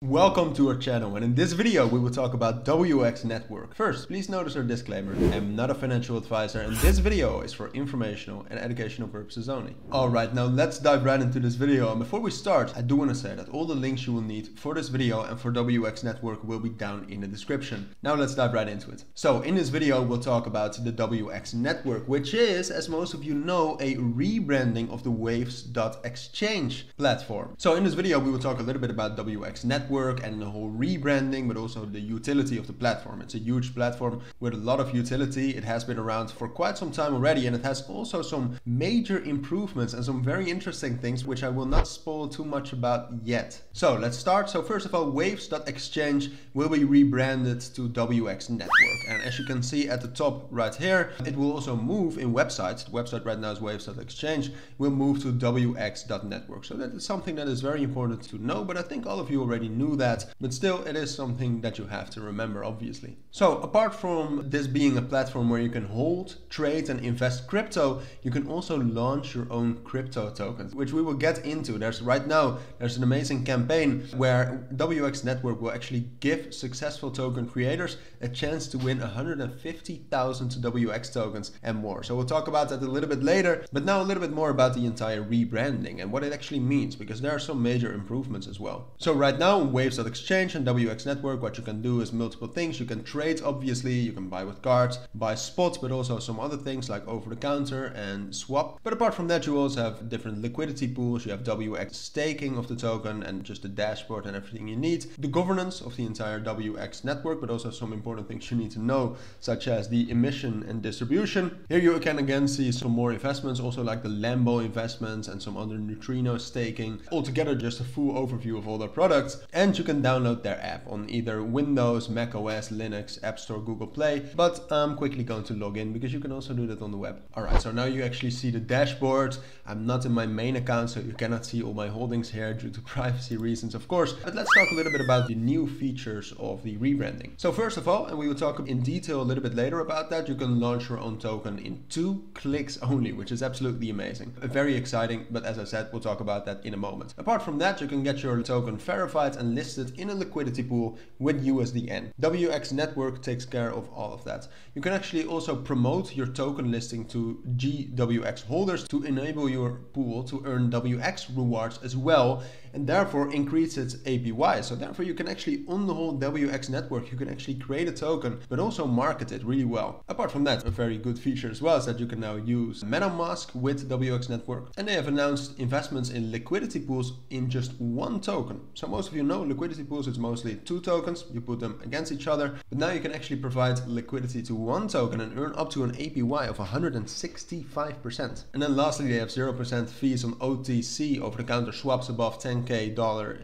Welcome to our channel, and in this video we will talk about WX Network. First, please notice our disclaimer. I am not a financial advisor and this video is for informational and educational purposes only. Alright, now let's dive right into this video, and before we start I do want to say that all the links you will need for this video and for WX Network will be down in the description. Now let's dive right into it. So in this video we'll talk about the WX Network, which is, as most of you know, a rebranding of the Waves.exchange platform. So in this video we will talk a little bit about WX Network and the whole rebranding, but also the utility of the platform. It's a huge platform with a lot of utility. It has been around for quite some time already, and it has also some major improvements and some very interesting things which I will not spoil too much about yet. So let's start. So first of all, Waves.exchange will be rebranded to WX Network, and as you can see at the top right here, it will also move in websites. The website right now is Waves.exchange, will move to WX.network. So that is something that is very important to know, but I think all of you already knew that, but still it is something that you have to remember, obviously. So apart from this being a platform where you can hold, trade and invest crypto, you can also launch your own crypto tokens, which we will get into. There's an amazing campaign where WX Network will actually give successful token creators a chance to win 150,000 WX tokens and more. So we'll talk about that a little bit later, but now a little bit more about the entire rebranding and what it actually means, because there are some major improvements as well. So right now on Waves.exchange and WX Network, what you can do is multiple things. You can trade, obviously, you can buy with cards, buy spot, but also some other things like over the counter and swap. But apart from that, you also have different liquidity pools. You have WX staking of the token and just the dashboard and everything you need. The governance of the entire WX network, but also some important things you need to know, such as the emission and distribution. Here you can again see some more investments, also like the Lambo investments and some other neutrino staking. Altogether, just a full overview of all their products. And you can download their app on either Windows, Mac OS, Linux, App Store, Google Play. But I'm quickly going to log in because you can also do that on the web. Alright, so now you actually see the dashboard. I'm not in my main account, so you cannot see all my holdings here due to privacy reasons, of course. But let's talk a little bit about the new features of the rebranding. So first of all, and we will talk in detail a little bit later about that, you can launch your own token in 2 clicks only, which is absolutely amazing. Very exciting, but as I said, we'll talk about that in a moment. Apart from that, you can get your token verified and listed in a liquidity pool with USDN. WX Network takes care of all of that. You can actually also promote your token listing to GWX holders to enable your pool to earn WX rewards as well, and therefore increase its APY. So therefore you can actually, on the whole WX network, you can actually create a token, but also market it really well. Apart from that, a very good feature as well is that you can now use MetaMask with WX network, and they have announced investments in liquidity pools in just 1 token. So most of you know liquidity pools is mostly 2 tokens, you put them against each other, but now you can actually provide liquidity to 1 token and earn up to an APY of 165%. And then lastly, they have 0% fees on OTC over-the-counter swaps above $10K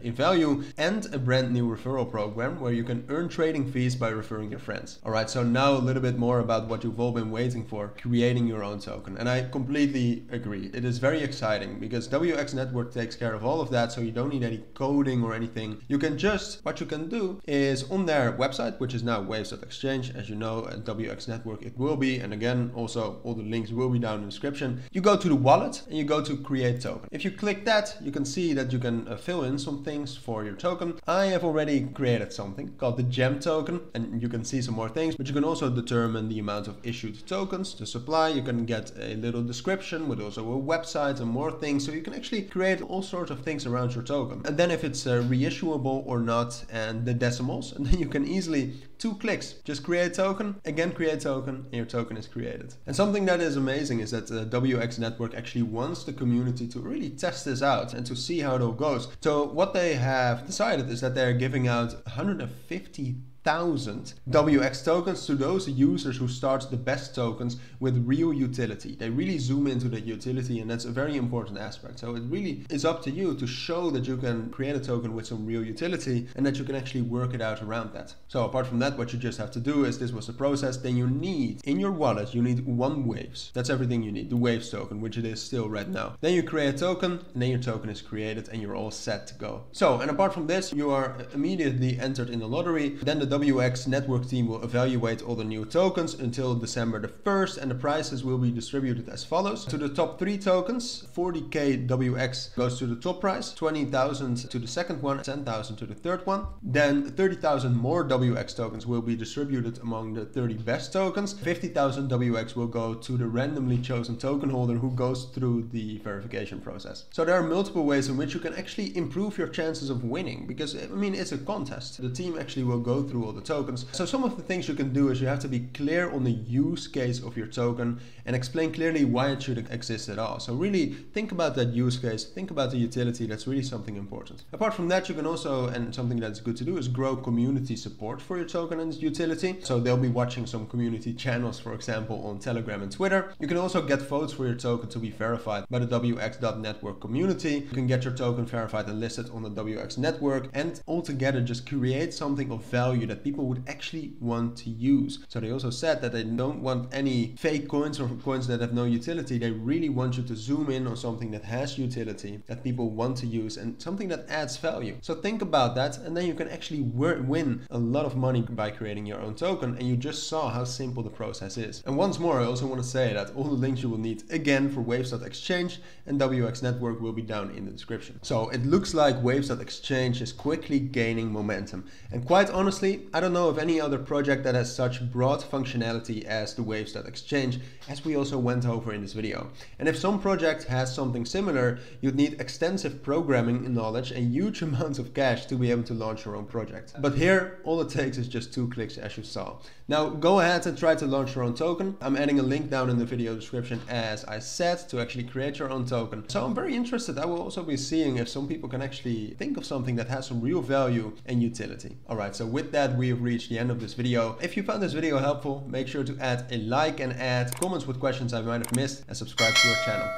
in value, and a brand new referral program where you can earn trading fees by referring your friends. Alright, so now a little bit more about what you've all been waiting for, creating your own token. And I completely agree. It is very exciting because WX Network takes care of all of that, so you don't need any coding or anything. You can just, what you can do is on their website, which is now Waves.exchange, as you know, at WX Network it will be, and again, also all the links will be down in the description. You go to the wallet and you go to create token. If you click that, you can see that you can fill in some things for your token. I have already created something called the gem token, and you can see some more things, but you can also determine the amount of issued tokens, the supply. You can get a little description with also a website and more things, so you can actually create all sorts of things around your token. And then if it's reissuable or not, and the decimals, and then you can easily, 2 clicks, just create token, again create token, and your token is created. And something that is amazing is that WX Network actually wants the community to really test this out and to see how it all goes. So what they have decided is that they're giving out 150,000 WX tokens to those users who start the best tokens with real utility. They really zoom into the utility, and that's a very important aspect. So it really is up to you to show that you can create a token with some real utility and that you can actually work it out around that. So apart from that, what you just have to do is, this was the process, then you need, in your wallet, you need 1 Waves. That's everything you need, the Waves token, which it is still right now. Then you create a token, and then your token is created and you're all set to go. So, and apart from this, you are immediately entered in the lottery. Then the WX network team will evaluate all the new tokens until December the 1st, and the prices will be distributed as follows. To the top 3 tokens, 40k WX goes to the top price, 20,000 to the second one, 10,000 to the third one. Then 30,000 more WX tokens will be distributed among the 30 best tokens. 50,000 WX will go to the randomly chosen token holder who goes through the verification process. So there are multiple ways in which you can actually improve your chances of winning, because I mean, it's a contest. The team actually will go through all the tokens. So some of the things you can do is you have to be clear on the use case of your token and explain clearly why it should exist at all. So really think about that use case, think about the utility. That's really something important. Apart from that, you can also, and something that's good to do, is grow community support for your token and its utility. So they'll be watching some community channels, for example, on Telegram and Twitter. You can also get votes for your token to be verified by the WX.network community. You can get your token verified and listed on the WX network, and altogether just create something of value that people would actually want to use. So they also said that they don't want any fake coins or coins that have no utility. They really want you to zoom in on something that has utility, that people want to use, and something that adds value. So think about that, and then you can actually win a lot of money by creating your own token. And you just saw how simple the process is. And once more, I also want to say that all the links you will need again for Waves.exchange and WX network will be down in the description. So it looks like Waves.exchange is quickly gaining momentum. And quite honestly, I don't know of any other project that has such broad functionality as the Waves.exchange, as we also went over in this video. And if some project has something similar, you'd need extensive programming knowledge and huge amounts of cash to be able to launch your own project. But here, all it takes is just 2 clicks, as you saw. Now go ahead and try to launch your own token. I'm adding a link down in the video description, as I said, to actually create your own token. So I'm very interested. I will also be seeing if some people can actually think of something that has some real value and utility. Alright, so with that, we have reached the end of this video. If you found this video helpful, make sure to add a like and add comments with questions I might have missed, and subscribe to our channel.